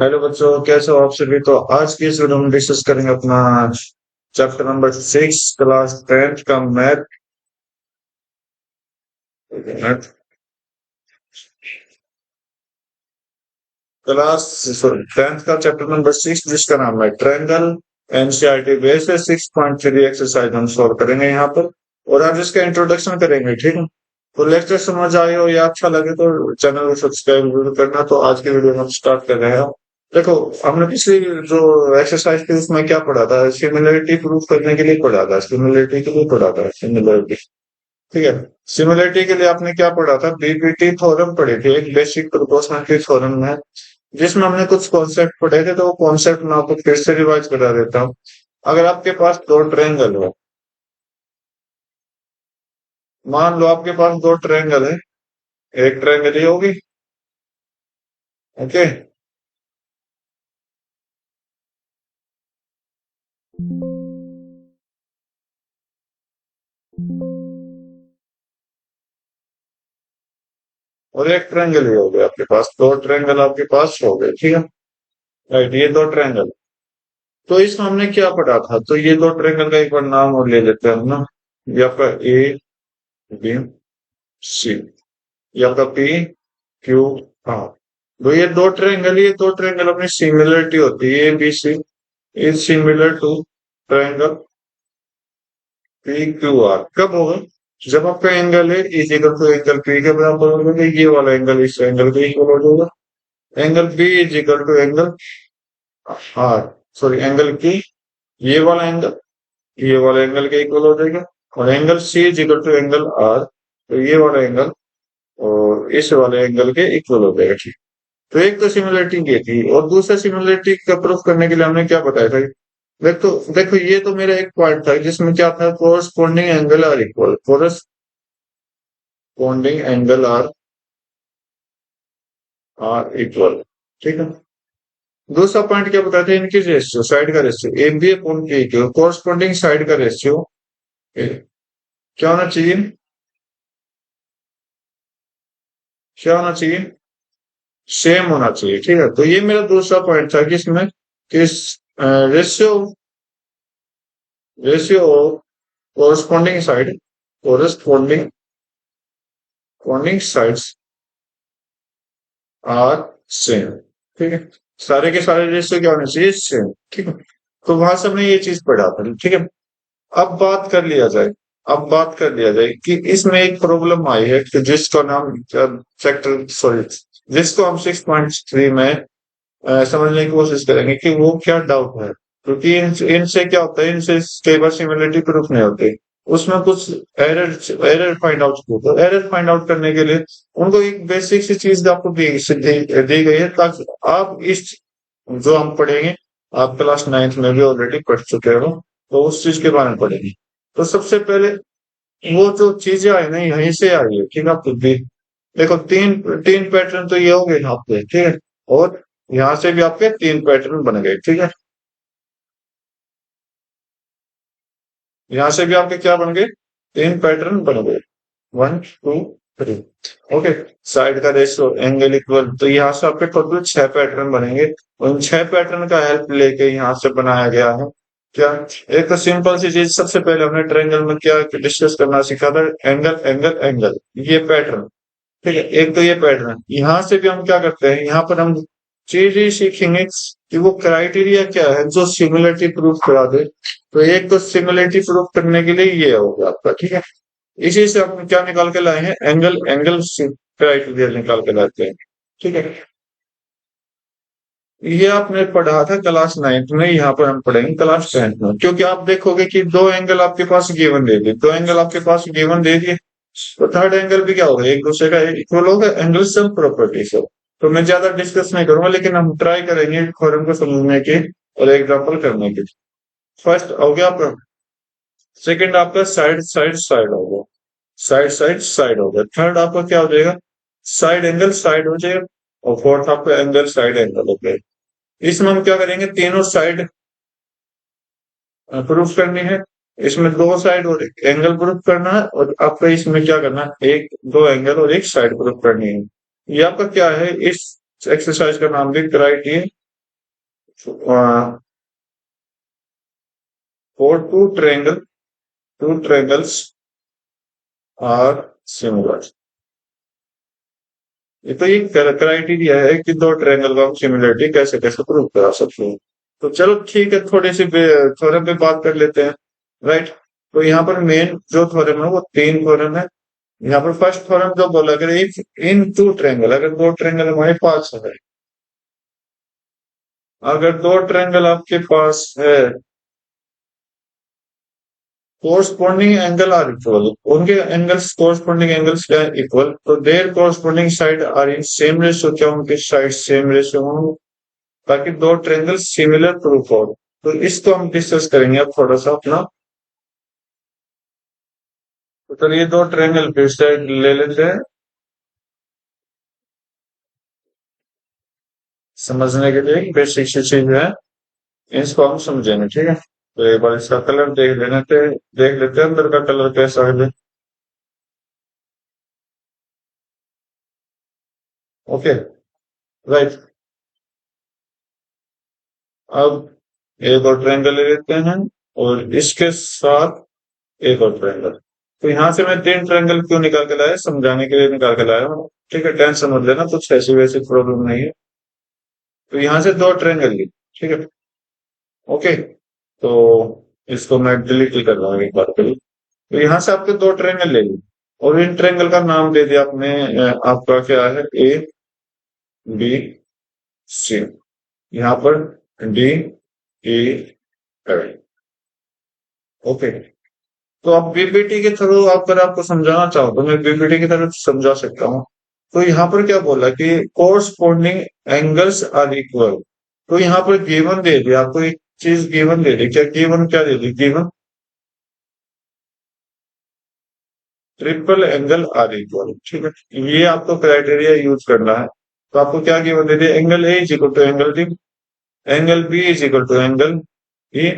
Hello बच्चों, कैसे हो आप सभी। तो आज की इस वीडियो में डिस्कस करेंगे अपना चैप्टर नंबर 6 क्लास 10th का मैथ। क्लास 10th का चैप्टर नंबर 6 जिसका नाम है ट्रायंगल। एनसीईआरटी बेस्ड 6.3 एक्सरसाइज हम सॉल्व करेंगे यहाँ पर। और आज इसका इंट्रोडक्शन करेंगे, ठीक है। तो लेक्चर समझ आए हो या अच्छा लगे तो चैनल को सब्सक्राइब जरूर करना। तो आज की वीडियो हम स्टार्ट कर रहे हैं। देखो, हमने पिछली जो एक्सरसाइज थी उसमें क्या पढ़ा था, सिमिलरिटी प्रूफ करने के लिए पढ़ा था, सिमिलरिटी के लिए पढ़ा था, सिमिलरिटी। ठीक है। सिमिलरिटी के लिए आपने क्या पढ़ा था, बीपीटी थ्योरम पढ़ी थी, एक बेसिक प्रोपोर्शनलिटी थ्योरम है जिसमें हमने कुछ कॉन्सेप्ट पढ़े थे। तो वो कॉन्सेप्ट मैं आपको फिर से रिवाइज करा देता हूँ। अगर आपके पास दो ट्रायंगल हो, मान लो आपके पास दो ट्रायंगल है, एक ट्रायंगल ये होगी, ओके। और एक ट्रायंगल ये हो गया, आपके पास दो ट्रायंगल आपके पास हो गए, ठीक है। राइट, ये दो ट्रायंगल। तो इसमें हमने क्या पढ़ा था, तो ये दो ट्रायंगल का एक बार नाम और ले लेते हैं हम ना। ये आपका ए बी सी, ये आपका पी क्यू आर। तो ये दो ट्रायंगल, ये दो ट्रायंगल अपनी सिमिलरिटी होती है, A B C is similar to triangle P Q R. कब होगा, जब आपका एंगल है is equal to angle P के बराबर होगा, तो ये वाला एंगल इस एंगल के इक्वल हो जाएगा। Angle B is equal to angle R, sorry angle Q, ये वाला एंगल ये वाला एंगल के इक्वल हो जाएगा। और angle C is equal to angle R, तो ये वाला एंगल और इस वाले एंगल के इक्वल हो जाएगा, ठीक। तो एक तो सिमिलरिटी ये थी, और दूसरा सिमिलरिटी का प्रूफ करने के लिए हमने क्या बताया था। देखो देखो, ये तो मेरा एक पॉइंट था जिसमें क्या था, corresponding angle are equal, corresponding angle are are equal, ठीक है। दूसरा पॉइंट क्या बताया था, इनकी रेशियो, साइड का ratio A B upon K Q, corresponding side का रेशियो क्या होना चाहिए, क्या होना चाहिए, सेम होना चाहिए, ठीक है। तो ये मेरा दूसरा पॉइंट था कि इसमें किस ratio ratio corresponding side, corresponding corning sides are same, ठीक है। सारे के सारे रेशियो क्या होने चाहिए, सेम, ठीक है। तो वहां से हमने ये चीज पढ़ा था, ठीक है। अब बात कर लिया जाए, अब बात कर लिया जाए कि इसमें एक प्रॉब्लम आई है कि जिसका नाम चैप्टर, सॉरी, जिसको हम 6.3 में समझने की कोशिश करेंगे कि वो क्या डाउट है। क्योंकि इनसे क्या होता है, इनसे कई बार सिमिलरिटी प्रूफ नहीं होते, उसमें कुछ एरर एरर फाइंड आउट होता है। एरर फाइंड आउट करने के लिए उनको एक बेसिक सी चीज आपको दी गई है, ताकि आप इस जो हम पढ़ेंगे, आप क्लास 9th में भी ऑलरेडी पढ़ चुके हो, तो उस चीज के बारे में पढ़ेंगे। तो सबसे पहले वो जो चीजें आई ना यहीं से आई है, ठीक है। आप भी देखो, तीन तीन पैटर्न तो ये हो गए आपके, ठीक है। और यहाँ से भी आपके तीन पैटर्न बन गए, ठीक है। यहाँ से भी आपके क्या बन गए, तीन पैटर्न बन गए, 1 2 3, ओके। साइड का रेशियो एंगल इक्वल, तो यहाँ से आपके टोटल 6 पैटर्न बनेंगे। उन 6 पैटर्न का हेल्प लेके यहाँ से बनाया गया है क्या, एक तो सिंपल सी चीज। सबसे पहले हमने ट्रायंगल में क्या डिस्कस करना सीखा था, एंगल एंगल एंगल, ये पैटर्न, ठीक है। एक तो ये पैटर्न, यहाँ से भी हम क्या करते हैं, यहाँ पर हम चीज ही सीखेंगे कि वो क्राइटेरिया क्या है जो सिमिलरिटी प्रूफ करा दे। तो एक तो सिमिलरिटी प्रूफ करने के लिए ये होगा आपका, ठीक है। इसी से हम क्या निकाल के लाए हैं, एंगल एंगल क्राइटेरिया निकाल के लाते हैं, ठीक है। ये आपने पढ़ा था क्लास 9th में, यहाँ पर हम पढ़ेंगे क्लास 10th में। क्योंकि आप देखोगे कि दो एंगल आपके पास गिवन दे दिए, दो एंगल आपके पास गिवन दे दिए, तो थर्ड एंगल भी क्या होगा, एक दूसरे का इक्वल होगा, एंगल सम प्रॉपर्टी से। तो मैं ज्यादा डिस्कस नहीं करूंगा, लेकिन हम ट्राई करेंगे थ्योरम को समझने के और एग्जाम्पल करने के। फर्स्ट हो गया आपका, सेकंड आपका साइड साइड साइड हो गया, साइड साइड साइड हो गया। थर्ड आपका क्या हो जाएगा, साइड एंगल साइड हो जाएगा। और फोर्थ आपका एंगल साइड एंगल हो गया। इसमें हम क्या करेंगे, तीनों साइड प्रूफ करनी है। इसमें दो साइड और एक एंगल प्रूफ करना है, और आपका इसमें क्या करना है, एक दो एंगल और एक साइड प्रूफ करनी है। ये आपका क्या है, इस एक्सरसाइज का नाम भी criteria four two triangles are similar. ये तो ये क्राइटेरिया है कि दो ट्रायंगल का हम सिमिलरिटी कैसे कैसे प्रूव करा सकते हैं। तो चलो ठीक है, थोड़ी सी थ्योरम पे बात कर लेते हैं। राइट। तो यहाँ पर मेन जो थ्योरम है वो तीन थ्योरम है। यहाँ पर फर्स्ट थ्योरम जो बोला, अगर इफ इन टू ट्रायंगल, अगर दो ट्रायंगल हमारे पास है, अगर दो ट्रायंगल आपके पास है, कोरस्पॉन्डिंग एंगल आर इक्वल, उनके एंगल्स कोरस्पॉन्डिंग एंगल्स क्या है, इक्वल, तो their corresponding side are in same ratio, क्या उनके साइड सेम रेशियो हो, ताकि दो ट्रायंगल सिमिलर प्रूफ हो। तो इसको हम डिस्कस करेंगे अब थोड़ा सा अपना। तो चलिए दो ट्रायंगल फिर से ले लेते हैं समझने के लिए, बेसिक सी चीज है, इसको हम समझेंगे, ठीक है। तो एक बार इसका कलर देख लेते हैं अंदर का कलर कैसा है। ओके। राइट। अब एक और ट्रायंगल ले लेते हैं और इसके साथ एक और ट्रायंगल। तो यहां से मैं तीन ट्रायंगल क्यों निकाल के लाया, समझाने के लिए निकाल के लाया हूँ, ठीक है। टेंशन समझ लेना, कुछ ऐसी वैसी प्रॉब्लम नहीं है। तो यहां से दो ट्रायंगल ली, ठीक है। ओके। तो इसको मैं डिलीट ही कर रहा हूँ एक बार के लिए। तो यहाँ से आपके दो ट्रायंगल ले ली और इन ट्रायंगल का नाम दे दिया आपने, आपका क्या है, ए बी सी। यहाँ पर डी ई एफ। ओके। तो आप बीपीटी के थ्रू, अगर आपको समझाना चाहो तो मैं बीपीटी की तरफ समझा सकता हूँ। तो यहाँ पर क्या बोला कि कोरस्पॉन्डिंग एंगल्स आर इक्वल। तो यहाँ पर गिवन दे दिया आपको, एक चीज गिवन दे दी, क्या गिवन, क्या दे दी, given triple angle are equal, ठीक है। ये आपको क्राइटेरिया यूज करना है। तो आपको क्या गिवन दे दिया, angle A is equal to angle D, angle B is equal to angle E,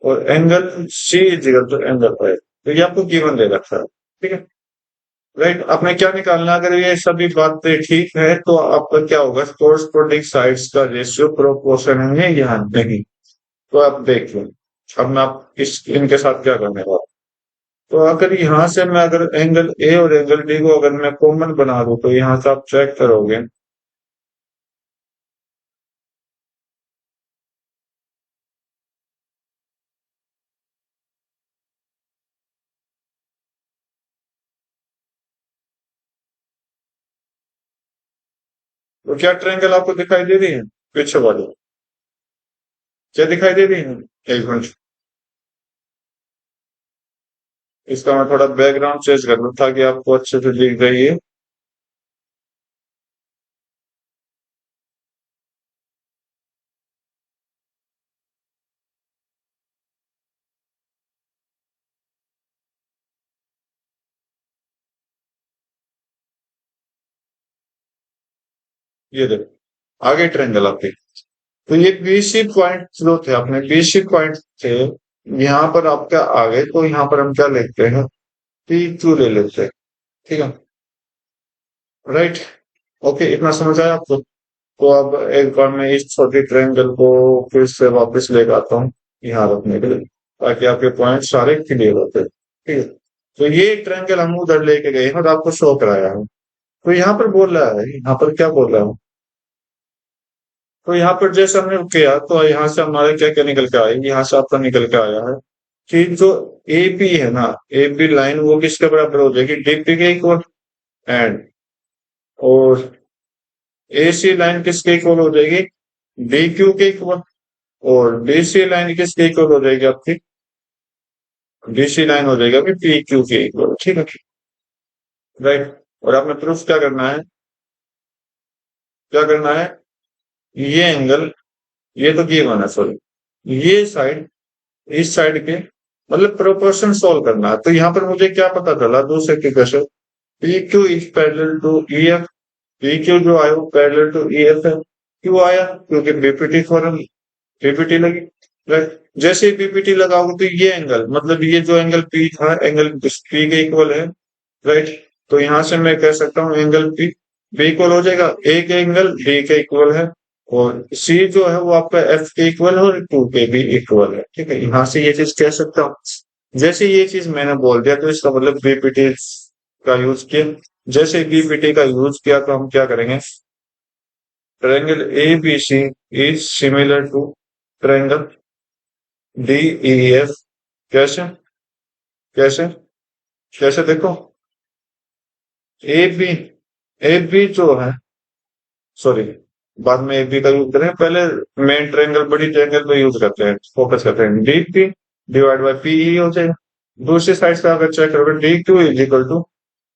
और angle C is equal to angle five. तो ये आपको गिवन दे रखा है, ठीक है। राइट। आपने क्या निकालना, अगर ये सभी बातें ठीक है तो आपका क्या होगा, कोरस्पॉन्डिंग साइड्स का रेशियो प्रोपोर्शनल है या नहीं। तो आप देख लो। अब मैं आप इस इनके साथ क्या करने वाला। तो अगर यहां से मैं, अगर एंगल ए और एंगल डी को अगर मैं कॉमन बना दूं, तो यहां से आप चेक करोगे, तो क्या ट्रायंगल आपको दिखाई दे रही है, पीछे वाली, क्या दिखाई दे रही है। एक मिनट, इसका मैं थोड़ा बैकग्राउंड चेंज कर लूं ताकि आपको अच्छे से दिख रही है। ये देखो आगे ट्रायंगल आपके। तो ये बीसी पॉइंट जो थे अपने, बीसी पॉइंट थे, यहाँ पर आपका आ गए, तो यहाँ पर हम क्या लेते हैं, पी क्यू ले लेते हैं, ठीक है। राइट। ओके, इतना समझ आया आपको। तो अब एक बार मैं इस छोटी ट्रायंगल को फिर से वापस लेकर आता हूँ यहाँ रखने के लिए, ताकि आपके पॉइंट सारे क्लियर होते हैं, ठीक है। तो ये ट्रायंगल हम उधर लेके गए हैं और आपको शो कराया है। तो यहाँ पर बोल रहा है, यहाँ पर क्या बोल रहा है, तो यहाँ पर जैसे हमने किया, तो यहाँ से हमारा क्या क्या निकल के आया, यहाँ से आपका निकल के आया है कि जो एपी है ना, एपी लाइन वो किसके बराबर हो जाएगी, डीपी के इक्वल, एंड और एसी लाइन किसके इक्वल हो जाएगी, डीक्यू के इक्वल, और डीसी लाइन किसके इक्वल हो जाएगी आपकी, डीसी लाइन हो जाएगी आपकी पी क्यू के इक्वल, ठीक है। राइट। और आपने प्रूफ क्या करना है, क्या करना है, ये एंगल, ये तो गिवन है, सॉरी, ये साइड इस साइड के मतलब प्रोपोर्शन सॉल्व करना है। तो यहाँ पर मुझे क्या पता चला दूसरे के question, P Q is parallel to E F, P Q जो आया वो पैरेलल टू ई एफ है। क्यों आया, क्योंकि बीपीटी थ्योरम, बीपीटी लगी। राइट। जैसे ही बीपीटी लगाओगे तो ये एंगल, मतलब ये जो एंगल पी था, एंगल पी के इक्वल है। राइट। तो यहां से मैं कह सकता हूँ एंगल पी बी इक्वल हो जाएगा, एक एंगल डी के इक्वल है, और सी जो है वो आपका एफ के इक्वल है और टू के भी इक्वल है। ठीक है, यहां से ये चीज कह सकता हूँ। जैसे ये चीज मैंने बोल दिया तो इसका मतलब बीपीटी का यूज किया। जैसे बीपीटी का यूज किया तो हम क्या करेंगे, triangle A B C is similar to triangle D E F. कैसे कैसे कैसे देखो, ए बी, ए बी जो है, सॉरी, बाद में ए बी का यूज करें, पहले मेन ट्रायंगल बड़ी ट्रायंगल पे यूज करते हैं, फोकस करते हैं। D P divide by P E हो जाएगा। दूसरी साइड से अगर चेक करोगे D Q is equal to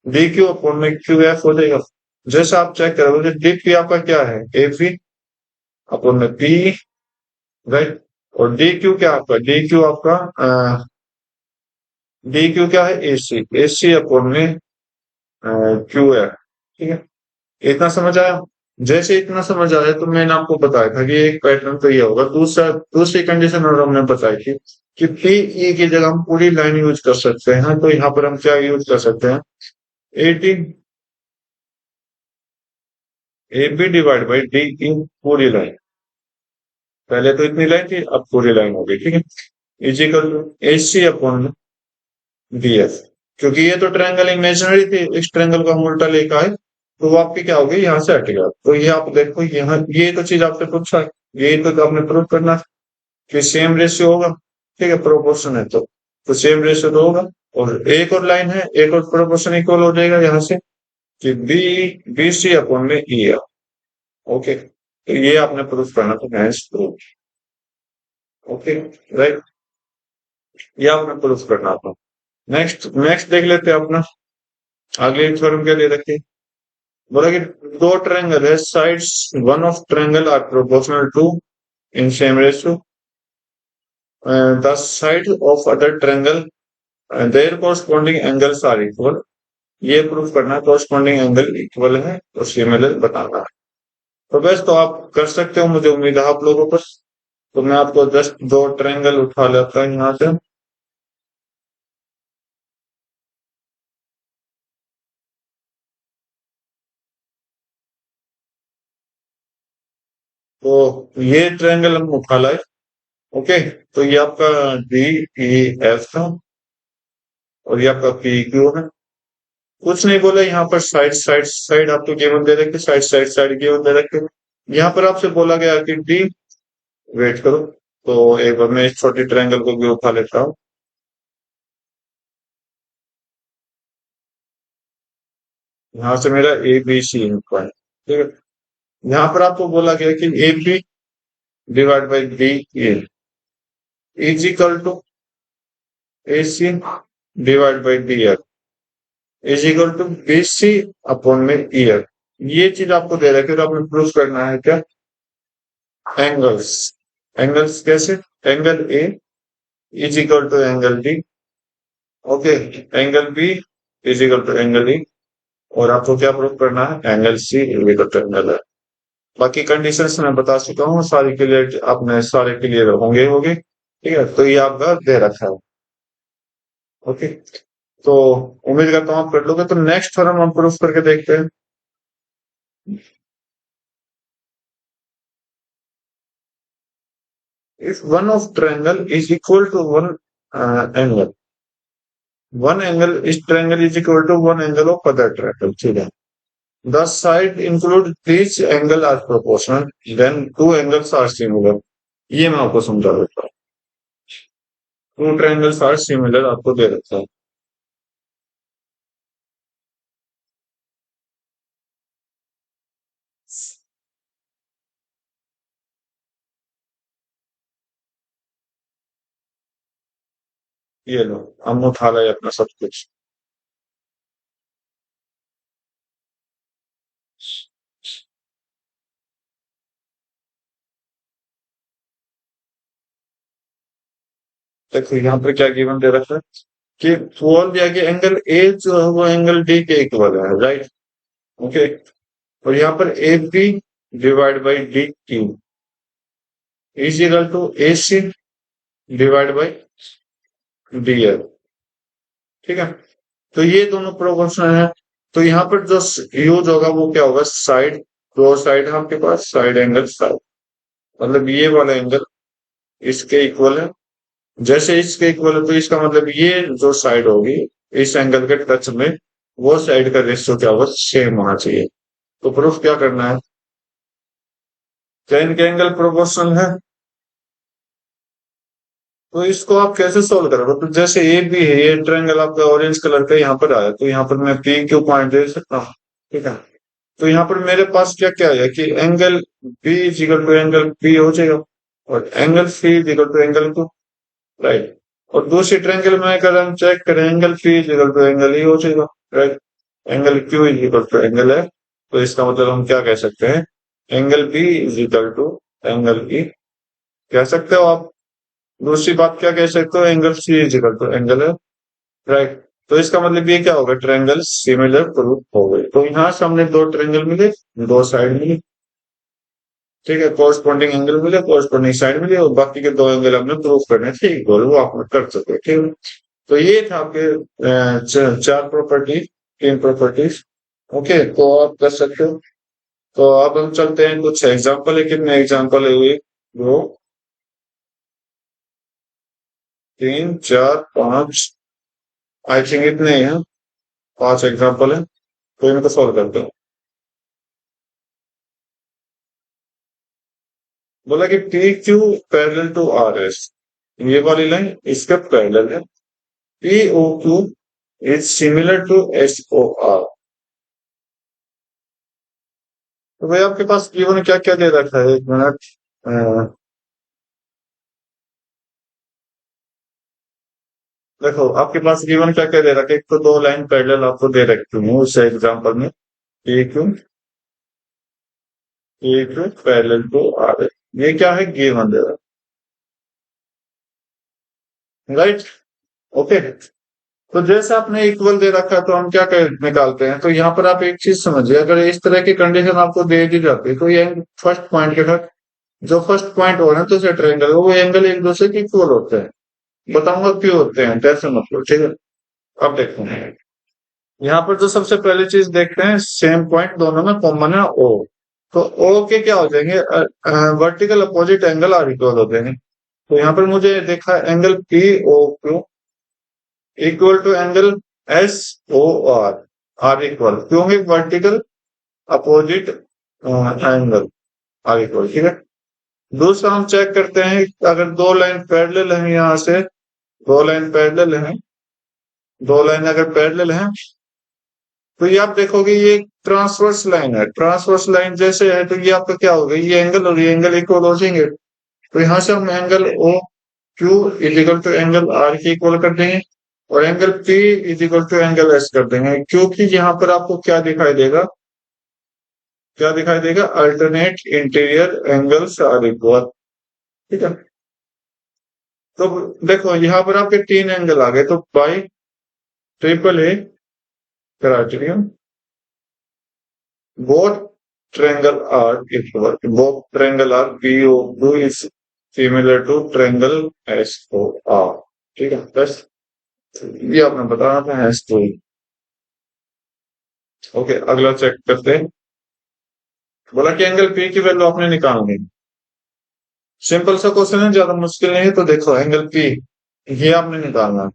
D Q upon में क्यू एफ हो जाएगा। जैसे आप चेक करोगे डी पी आपका क्या है, ए पी अपॉन में पी, राइट। और डी क्यू क्या आपका, डी क्यू आपका डी क्यू क्या है, ए सी अपॉन में क्यू है। ठीक है, इतना समझ आया। जैसे इतना समझ आया तो मैंने आपको बताया था कि एक पैटर्न तो ये होगा। दूसरी कंडीशन और हमने बताई थी कि पी ई की जगह हम पूरी लाइन यूज कर सकते हैं। तो यहाँ पर हम क्या यूज कर सकते हैं, 18 A B divide by D की पूरी लाइन। पहले तो इतनी लाइन थी, अब पूरी लाइन होगी। ठीक है, इजिकल ए सी अपॉन डी एफ। क्योंकि ये तो ट्रायंगल इमेजिनरी थी, इस ट्रायंगल को हम उल्टा लेकर आए तो वो आपकी क्या होगी, यहाँ से हट गया। तो ये आप देखो, यहाँ ये तो चीज आपसे पूछा है, ये तो आपने प्रूव करना है कि सेम रेशियो होगा। ठीक है, प्रोपोर्शन है तो सेम रेशियो तो होगा। और एक और लाइन है, एक और प्रोपोर्शन इक्वल हो जाएगा यहाँ से कि बी बी सी अपॉन में ई है। ओके, तो ये आपने प्रूफ करना, तो हैंस प्रूफ। ओके, राइट, ये आपने प्रूफ करना था। नेक्स्ट नेक्स्ट देख लेते हैं अपना अगले थ्योरम क्या दे रखे हैं। बोला कि दो ट्रायंगल है, sides one of triangle are proportional to in same ratio, the side of other triangle their corresponding angles are equal. ये प्रूफ करना है कोरस्पॉन्डिंग एंगल इक्वल है और सिमिलर बताना है। तो बस तो आप कर सकते हो, मुझे उम्मीद है आप लोगों पर। तो मैं आपको जस्ट दो ट्रायंगल उठा लेता हूँ यहाँ से। तो ये ट्रायंगल हम उठा लाए। ओके, तो ये आपका डी ई एफ था और ये आपका पी क्यू है। कुछ नहीं बोला यहाँ पर, साइड साइड साइड आपको गिवन दे रखे, साइड साइड साइड गिवन दे रखे। यहाँ पर आपसे बोला गया कि डी, वेट करो, तो एक बार मैं इस छोटी ट्रायंगल को भी उठा लेता हूँ। यहाँ से मेरा ए बी सी पॉइंट। ठीक है, यहाँ पर आपको बोला गया कि A B divide by D A is equal to A C divide by D F is equal to B C upon में ई एफ। ये चीज आपको दे रखी है, तो आपने प्रूफ करना है क्या, एंगल्स। एंगल्स कैसे, angle A is equal to angle D, okay, angle B is equal to angle E, और आपको क्या प्रूफ करना है, angle C is equal to angle है। बाकी कंडीशंस मैं बता चुका हूँ, सारी क्लियर, आपने सारे क्लियर होंगे होंगे। ठीक है, तो ये आपका दे रखा है। ओके, तो उम्मीद करता हूँ आप कर लोगे। तो नेक्स्ट थ्योरम हम प्रूफ करके देखते हैं। If one of triangle is equal to one angle is triangle is equal to one angle of other triangle. ठीक है, the side include each angle are proportional, then two angles are similar. ये मैं आपको समझा देता हूँ। To triangles are similar आपको दे रखा है। ये लो, हम उठा लाए अपना सब कुछ। देखो यहाँ पर क्या गिवन दे रखा है कि बोल दिया कि एंगल ए जो है वो एंगल डी के इक्वल है, राइट। ओके, और यहाँ पर A B divide by D Q is equal to A C divide by D L. ठीक है, तो ये दोनों प्रोपोर्शनल है। तो यहाँ पर जो यूज होगा वो क्या होगा, साइड दो साइड है आपके पास, साइड एंगल साइड, मतलब ये वाला एंगल इसके इक्वल है। जैसे इसके इक्वल है तो इसका मतलब ये जो साइड होगी इस एंगल के टच में, वो साइड का रेशियो क्या होगा, सेम होना चाहिए। तो प्रूफ क्या करना है, क्या इनके एंगल प्रोपोर्शनल है? तो इसको आप कैसे सोल्व करोगे, तो जैसे ए बी है, ये ट्रायंगल आपका ऑरेंज कलर का यहाँ पर आया, तो यहाँ पर मैं पी क्यू पॉइंट दे सकता हूँ, ठीक है। तो यहाँ पर मेरे पास क्या क्या है कि angle B is equal to angle P हो जाएगा, और angle C is equal to angle Q, right. और दूसरी ट्रायंगल में अगर हम चेक करें, angle P is equal to angle E हो जाएगा, right. Angle Q is equal to angle है, तो इसका मतलब हम क्या कह सकते हैं, angle B is equal to angle E कह सकते हो आप। दूसरी बात क्या कह सकते हो, angle C is equal to angle है, राइट। तो इसका मतलब ये क्या होगा, ट्रायंगल सिमिलर प्रूफ हो गए। तो यहाँ से हमने दो ट्रायंगल मिले, दो साइड मिली, ठीक है, कोरस्पॉन्डिंग एंगल मिले, कोरस्पॉन्डिंग साइड मिले, और बाकी के दो एंगल हमने प्रूफ करने थे इक्वल, वो आप कर सकते हो, ठीक है। तो ये था आपके चार प्रॉपर्टी, तीन प्रॉपर्टीज, ओके, तो आप कर सकते हो। तो अब हम चलते हैं कुछ एग्जाम्पल, लेकिन एग्जाम्पल हुई दो, तीन, चार, पांच, आई थिंक इतने ही हैं, पांच एग्जाम्पल है, तो इनको सॉल्व करते हैं। बोला कि P Q parallel to R S, ये वाली लाइन इसके पैरेलल है, P O Q is similar to S O R. तो भाई आपके पास जीवन क्या क्या दे रखा है, एक मिनट, देखो आपके पास जीवन क्या क्या दे रखा है, एक तो दो लाइन पैरेलल आपको दे रखी हूँ उस एग्जाम्पल में, P Q, P Q parallel to R S, ये क्या है, गिवन दे रहा है, राइट, ओके। तो जैसे आपने इक्वल दे रखा है तो हम क्या कर निकालते हैं, तो यहाँ पर आप एक चीज समझिए, अगर इस तरह की कंडीशन आपको दे दी जाती है, तो ये फर्स्ट पॉइंट के साथ जो फर्स्ट पॉइंट हो रहे हैं तो से ट्रायंगल वो एंगल एक दूसरे के इक्वल होते हैं, बताऊंगा क्यों होते हैं, कैसे मतलब, ठीक है। अब देखते हैं, यहाँ पर जो सबसे पहले चीज देखते हैं, सेम पॉइंट दोनों में कॉमन है ओ, तो ओ के क्या हो जाएंगे, vertical opposite angle are equal हो जाएंगे। तो यहाँ पर मुझे देखा angle P O Q equal to angle S O R, are equal, क्योंकि vertical opposite angle are equal, ठीक है। दूसरा हम चेक करते हैं, अगर दो लाइन पैरेलल है, यहाँ से दो लाइन पैरेलल है, दो लाइन अगर पैरेलल है, तो ये आप देखोगे ये ट्रांसवर्स लाइन है, ट्रांसवर्स लाइन जैसे है तो ये आपका क्या होगा, ये एंगल और ये एंगल इक्वल हो जाएंगे। तो यहाँ से हम angle O Q is equal to angle R के इक्वल कर देंगे, और angle P is equal to angle S कर देंगे, क्योंकि यहाँ पर आपको क्या दिखाई देगा, क्या दिखाई देगा, alternate interior angles are equal, ठीक है। तो देखो यहाँ पर आपके तीन एंगल आ गए, तो by triple A criterion both triangle are equal, both triangle are POQ is similar to triangle SOR, ठीक है, बस ये आपने बताना था एस तो। ओके, अगला चेक करते हैं, बोला कि एंगल पी की वैल्यू आपने निकालनी, सिंपल सा क्वेश्चन है, ज्यादा मुश्किल नहीं है। तो देखो एंगल पी ये आपने निकालना है,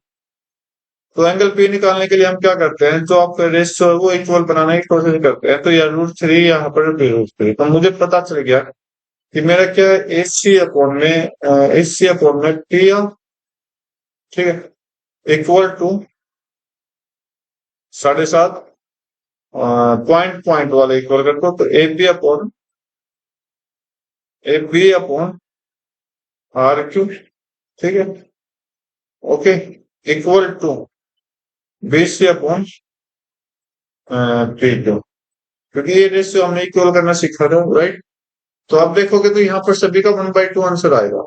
तो एंगल पी निकालने के लिए हम क्या करते हैं, जो आपका रेशियो है वो इक्वल बनाने की कोशिश करते हैं, तो या रूट थ्री यहाँ पर बी रूट थ्री, तो मुझे पता चल गया कि मेरा क्या है, एस सी अपॉन में टी ऑफ, ठीक है, इक्वल टू 7.5 पॉइंट पॉइंट वाले इक्वल कर दो, तो A B upon R Q, ठीक है, okay, equal to B C upon P Q, क्योंकि ये रेशियो हमने इक्वल करना सीखा था, राइट। तो आप देखोगे तो यहाँ पर सभी का 1/2 आंसर आएगा,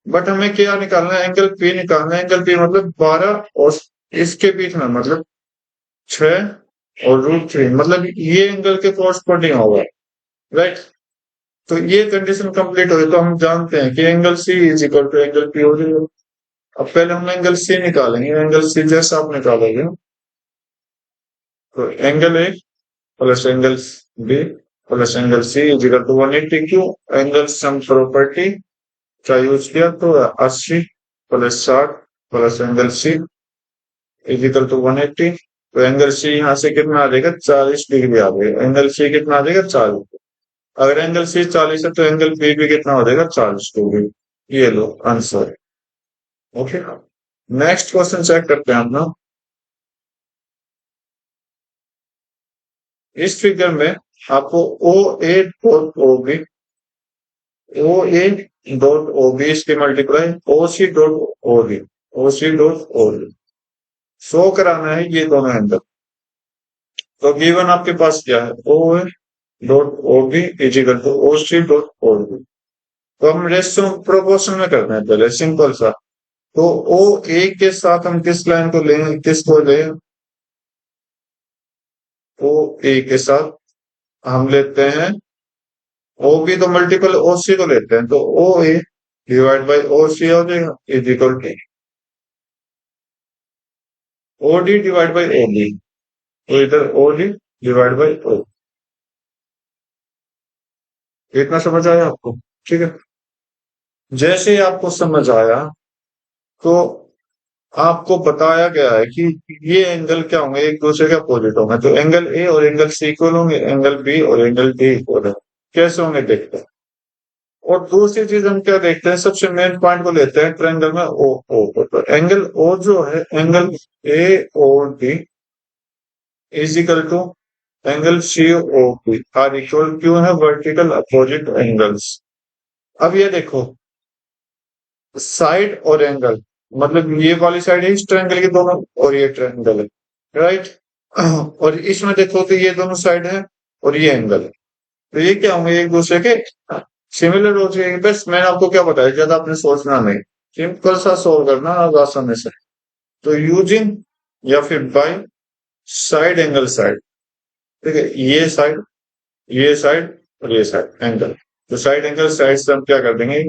बट हमें क्या निकालना है, एंगल पी निकालना है, एंगल पी मतलब 12 और इसके बीच में मतलब 6 और रूट थ्री, मतलब ये एंगल के कोरस्पॉन्डिंग होगा, राइट। तो ये कंडीशन कंप्लीट हो गई, तो हम जानते हैं कि angle C is equal to angle P हो जाएगा। अब पहले हम एंगल सी निकालेंगे, एंगल सी जैसा आप निकालोगे, तो angle A plus angle B plus angle C is equal to 180। क्यों? एंगल सम प्रॉपर्टी का यूज किया तो 80 plus 60 plus angle C is equal to 180। तो एंगल सी यहाँ से कितना आ जाएगा? 40 डिग्री आ जाएगा। एंगल सी कितना आ जाएगा? 40। अगर एंगल सी 40 है तो एंगल बी भी कितना हो जाएगा? 40 डिग्री। ये लो answer. Okay, next question check करते हैं हम ना। इस फिगर में आपको O A dot O B, O A dot O B इसके multiply O C dot O D, O C dot O D show कराना है ये दोनों एंगल। तो गिवन आपके पास क्या है? O A dot O B is equal to O C dot O D. तो हम रेशियो प्रोपोर्शन में करते हैं पहले, सिंपल सा। तो ओ ए के साथ हम किस लाइन को लें, किसको लें? ओ ए के साथ हम लेते हैं ओ बी, तो मल्टीपल ओ सी को लेते हैं। तो ओ ए डिवाइड बाई ओ सी हो जाएगा is equal to O D divide by O B. तो इधर O D divide by O. इतना समझ आया आपको? ठीक है। जैसे ही आपको समझ आया तो आपको बताया गया है कि ये एंगल क्या होंगे? एक दूसरे के अपोजिट होंगे। तो एंगल ए और एंगल सी इक्वल होंगे, एंगल बी और एंगल डी इक्वल है। कैसे होंगे देखते हैं। और दूसरी चीज हम क्या देखते हैं, सबसे मेन पॉइंट को लेते हैं ट्रायंगल में ओ ओ। तो एंगल ओ जो है, angle A O D is equal to angle C O P R equal, क्यों है? Vertical opposite angles. अब ये देखो, साइड और एंगल, मतलब ये वाली साइड है इस ट्रायंगल की दोनों, और ये ट्रायंगल है, राइट। और इसमें देखो तो ये दोनों साइड है और ये एंगल है। तो ये क्या होंगे? एक दूसरे के सिमिलर हो जाएंगे। बस मैंने आपको क्या बताया, ज्यादा आपने सोचना नहीं, सिंपल सा सोल्व करना आसानी से। तो यूजिंग या फिर बाय साइड एंगल साइड, ठीक है, ये साइड और ये साइड एंगल। तो साइड एंगल साइड से हम क्या कर देंगे?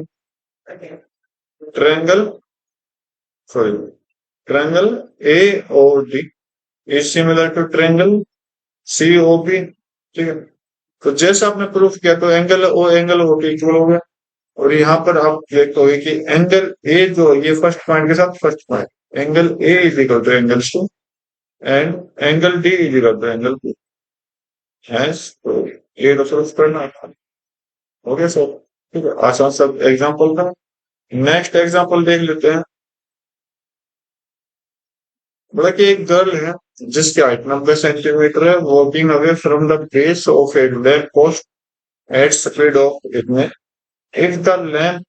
Triangle, sorry, triangle A O D is similar to triangle C O B. ठीक है। तो जैसे आपने प्रूफ किया तो एंगल ओ के इक्वल हो गया। और यहाँ पर आप देखोगे कि एंगल ए जो ये फर्स्ट पॉइंट के साथ first point, angle A is equal to angle C and angle D is equal to angle B. तो ये तो प्रूफ करना है। हो गया सर? ठीक है, आसान सब एग्जाम्पल का। नेक्स्ट एग्जाम्पल देख लेते हैं। बोला कि एक गर्ल है जिसकी हाइट 90 सेंटीमीटर है, walking away from the base of a lamp post at speed of इतने, if the lamp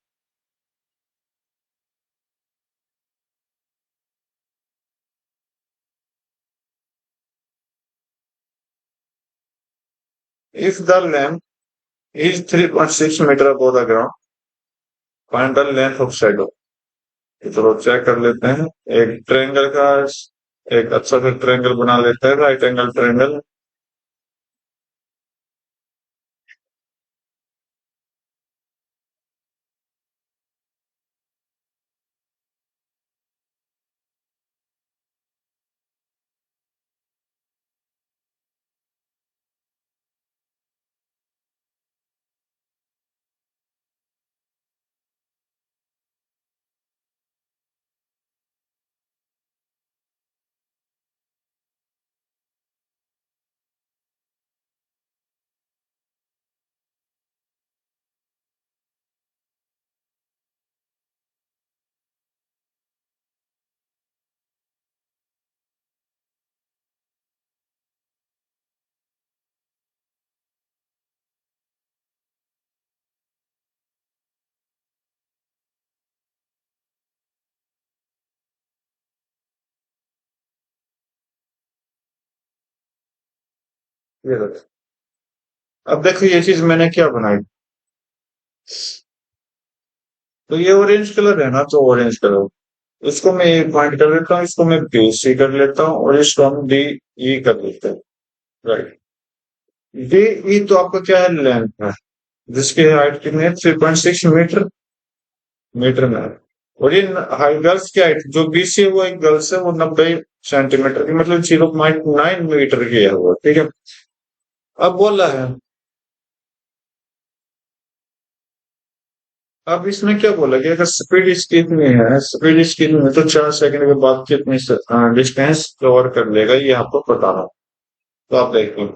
if the lamp is 3.6 metre above the ground, find the length of shadow। चलो चेक कर लेते हैं। एक ट्रायंगल का एक अच्छा सा ट्रायंगल बना लेते हैं, राइट एंगल ट्रायंगल। ये देखो। अब देखो ये चीज मैंने क्या बनाई। तो ये ऑरेंज कलर है ना, तो ऑरेंज कलर इसको मैं ए पॉइंट कर लेता हूँ, इसको मैं बी सी कर लेता हूँ और इसको हम डी ई कर लेते हैं, राइट। डी ई तो आपका क्या है? लेंथ है, जिसकी हाइट कितनी है? 3.6 मीटर में है। और ये हाई गर्ल्स की हाइट जो बीसी है वो एक गर्ल्स है वो 90 सेंटीमीटर की, मतलब 0.9 मीटर की है वो, ठीक है। अब बोला है अब इसमें क्या बोला कि अगर स्पीड इसकी इतनी है, स्पीड इसकी इतनी है, तो 4 सेकंड के बाद कितनी डिस्टेंस कवर कर लेगा, ये आपको बताना। तो आप देखो,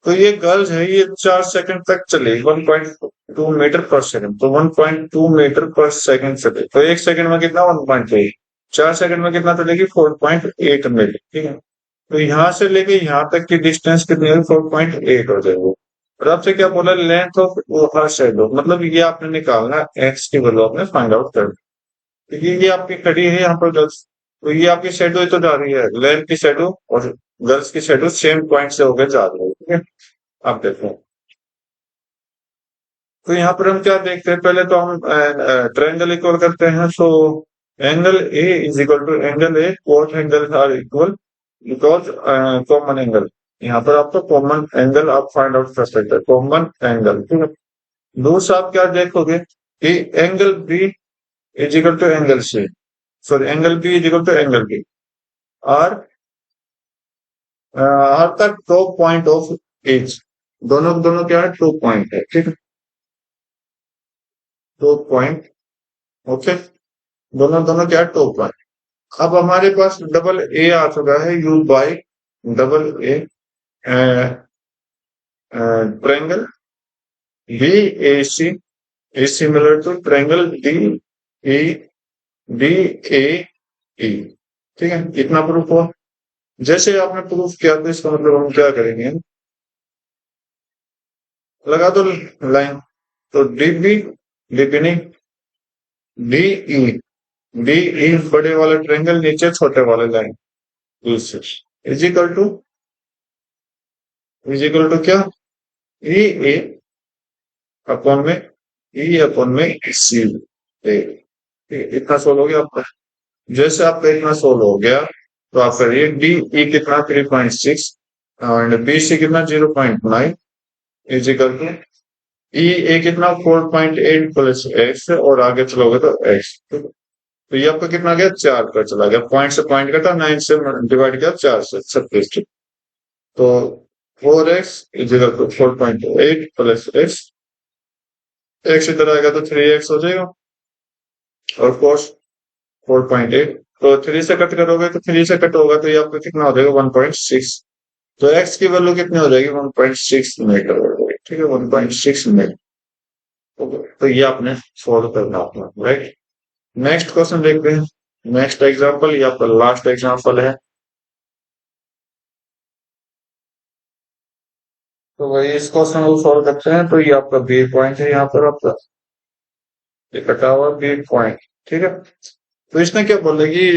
तो ये गर्ल्स है, ये 4 सेकंड तक चलेगी, 1.2 मीटर पर सेकंड, तो 1.2 मीटर पर सेकंड चले, तो 1 सेकंड में कितना, 1.8। 4 सेकंड में कितना चलेगी, 4.8 मीटर, ठीक है। तो यहाँ से लेके यहाँ तक की डिस्टेंस कितनी होगी, 4.8 हो जाएगी। और आपसे क्या बोला, लेंथ ऑफ हर शेडो, मतलब ये आपने निकालना, एक्स की वैल्यू आपने फाइंड आउट कर, क्योंकि ये आपकी खड़ी है यहाँ पर गर्ल्स, तो ये आपकी शेडो तो जा रही है, लेंथ की शेडो और गर्ल्स की शेडो सेम पॉइंट से होकर जा रही है, ठीक है। आप देखो, तो यहाँ पर हम क्या देखते हैं, पहले तो हम ट्रायंगल इक्वल करते हैं। So angle A is equal to angle A, both angle are equal because common angle, यहाँ पर आपको कॉमन एंगल आप फाइंड आउट कर सकते हैं, कॉमन एंगल, ठीक है। दूसरा आप क्या देखोगे कि angle B is equal to angle C, sorry angle B is equal to angle B, R R तक टॉप पॉइंट ऑफ एच, दोनों दोनं क्या है, टॉप पॉइंट है, ठीक है, टॉप पॉइंट, ओके, दोनों दोनों क्या है, टॉप पॉइंट। अब हमारे पास डबल ए आ चुका है, u by double A triangle B A C is similar to triangle D A D A E, ठीक है, इतना प्रूफ हुआ। जैसे आपने प्रूफ किया तो इसका मतलब हम क्या करेंगे, लगा दो लाइन, तो डी बी, डीबी नहीं, डी ई, डी ई बड़े वाले ट्रायंगल, नीचे छोटे वाले लाइन, इज इक्वल टू क्या, ई ए अपॉन में ई अपॉन में सी ए, इतना सोल्व हो गया आपका। जैसे आपका इतना सोल्व हो गया, तो आप करिए डी ई कितना, 3.6 और बी सी कितना, 0.9 इज इक्वल टू ई ए कितना, 4.8 प्लस एक्स, और आगे चलोगे तो एक्स, तो ये आपका कितना गया, 4 का चला गया, पॉइंट से पॉइंट कटा, 9 से डिवाइड किया, 4 से 36, तो 4x is equal to 4.8 plus x, x इधर आएगा तो 3x हो जाएगा, और कोस 4.8, तो 3 से कट करोगे तो 3 से कट होगा, तो ये आपका कितना हो जाएगा, 1.6, तो x की वैल्यू कितनी हो जाएगी, 1.6 मीटर हो जाएगी, ठीक है, 1.6 मीटर। तो ये आपने सोल्व करना अपना, राइट। नेक्स्ट क्वेश्चन देखते हैं, नेक्स्ट एग्जांपल, ये आपका लास्ट एग्जांपल है। तो वही इस क्वेश्चन को सॉल्व करते हैं, तो ये आपका बी पॉइंट है, यहाँ पर आपका ये कटा हुआ बी पॉइंट, ठीक है। तो इसने क्या बोला कि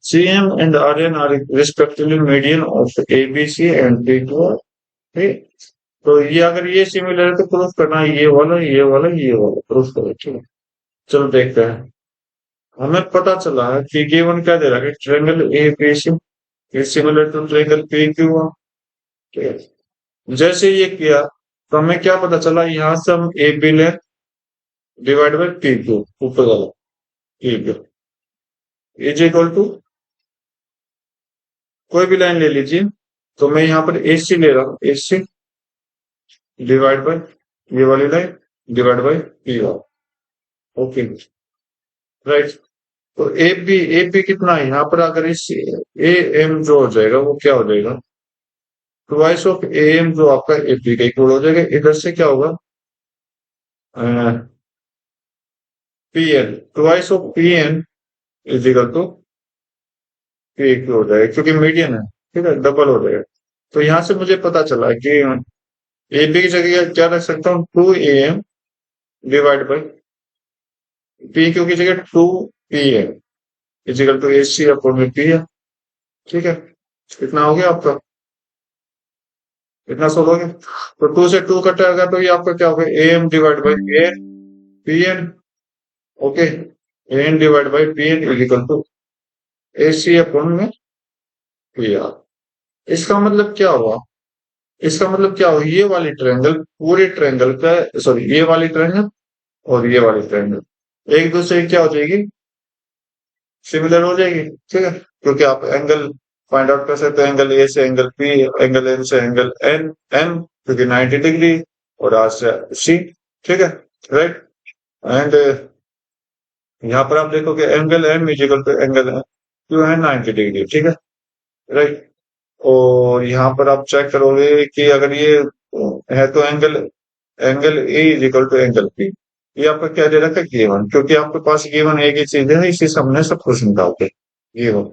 C M and R N are respectively median of A B C and D two, ठीक। तो ये अगर ये सिमिलर है तो प्रूफ करना, ये वाला ये वाला ये वाला प्रूफ करो, ठीक है। चलो देखते हैं, हमें पता चला है कि गिवन क्या दे रहा है, triangle A B C is similar to triangle P Q R, ठीक है। जैसे ये किया, तो हमें क्या पता चला, यहां से हम ए बी ले डिवाइड बाई पी क्यू, ऊपर वाला P Q is equal to कोई भी लाइन ले लीजिए, तो मैं यहाँ पर ए सी ले रहा हूँ, ए सी डिवाइड बाई ये वाली line divide by P R, okay, right. तो ए बी कितना है, यहाँ पर अगर इस ए एम जो हो जाएगा वो क्या हो जाएगा, ट्वाइस ऑफ ए एम, जो आपका ए बी का इक्वल हो जाएगा, इधर से क्या होगा, P N, twice of P N is equal to P Q हो जाएगा, क्योंकि मीडियन है, ठीक है, डबल हो जाएगा। तो यहाँ से मुझे पता चला कि ए बी की जगह क्या रख सकता हूँ, 2am divide by P Q की जगह 2pm is equal to A C upon में पी है, ठीक है। इतना हो गया आपका, इतना सोल्व हो गया। तो 2 से 2 कटेगा, तो ये आपका क्या होगा, am divide by A P N, okay, N divide by P N is equal to A C upon में पी आर। इसका मतलब क्या हुआ, इसका मतलब क्या हुआ, ये वाली ट्रायंगल पूरे ट्रायंगल का, सॉरी ये वाली ट्रायंगल और ये वाली ट्रायंगल एक दूसरे की क्या हो जाएगी, सिमिलर हो जाएगी, ठीक है, क्योंकि आप एंगल फाइंड आउट कर सकते हैं, एंगल ए से एंगल पी, एंगल एम से एंगल एन, एम क्योंकि 90 डिग्री, और आर से सी, ठीक है, राइट। एंड यहाँ पर आप देखोगे angle M is equal to angle Q है 90 डिग्री, ठीक है, राइट। और यहाँ पर आप चेक करोगे कि अगर ये है तो angle angle A is equal to angle B. ये आपका क्या दे रखा है, गिवन, क्योंकि आपके पास गिवन एक ही चीज है, इसी से हमने सब कुछ निकाल के गिवन,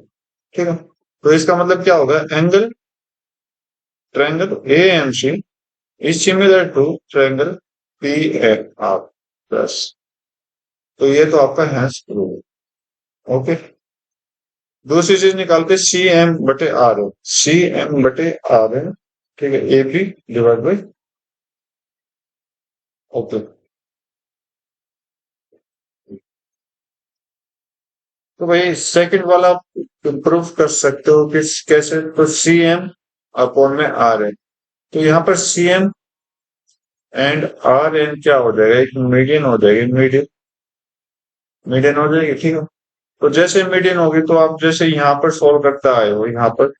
ठीक है। तो इसका मतलब क्या होगा, angle triangle A M C is similar to triangle P A R plus. तो ये तो आपका है प्रूव। ओके, दूसरी चीज निकालते सी एम बटे आर है, सी एम बटे आर है, ठीक है, A B divide by, okay. तो भाई सेकंड वाला प्रूफ कर सकते हो कि कैसे, तो सी एम अपॉन में आर है, तो यहाँ पर C M and R N क्या हो जाएगा, एक मीडियन हो जाएगी, मीडियन मीडियन हो जाएगी, ठीक है। तो जैसे मीडियन होगी तो आप जैसे यहाँ पर सोल्व करते आए हो यहाँ पर,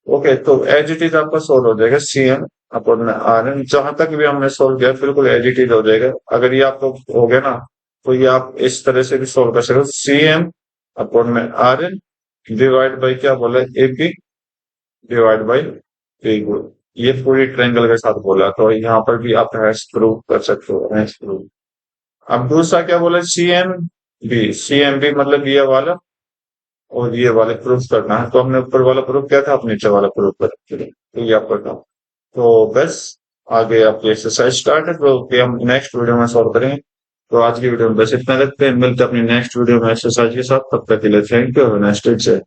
ओके, तो एज इट इज आपका सोल्व हो जाएगा सी एम अपॉन में आर एन, जहां तक भी हमने सोल्व किया बिल्कुल एज इट इज हो जाएगा। अगर ये आपको हो गया ना, तो ये आप इस तरह से भी सोल्व कर सकते हो, सी एम अपॉन में आर एन डिवाइड बाई क्या बोला, A P divide by P, ये पूरी ट्रायंगल के साथ बोला, तो यहाँ पर भी आप हैश प्रूव कर सकते हो, हैश प्रूव। अब दूसरा क्या बोला, C M B, C M B मतलब ये वाला और ये वाले प्रूफ करना है, तो हमने ऊपर वाला प्रूफ किया था, आप नीचे वाला प्रूफ कर, तो ये आपका काम। तो बस आगे आपकी एक्सरसाइज स्टार्ट है, तो कि हम नेक्स्ट वीडियो में सॉल्व करेंगे। तो आज की वीडियो में बस इतना रखते हैं, मिलते हैं अपनी नेक्स्ट वीडियो में एक्सरसाइज के साथ, तब तक के लिए थैंक यू, नेक्स्ट से।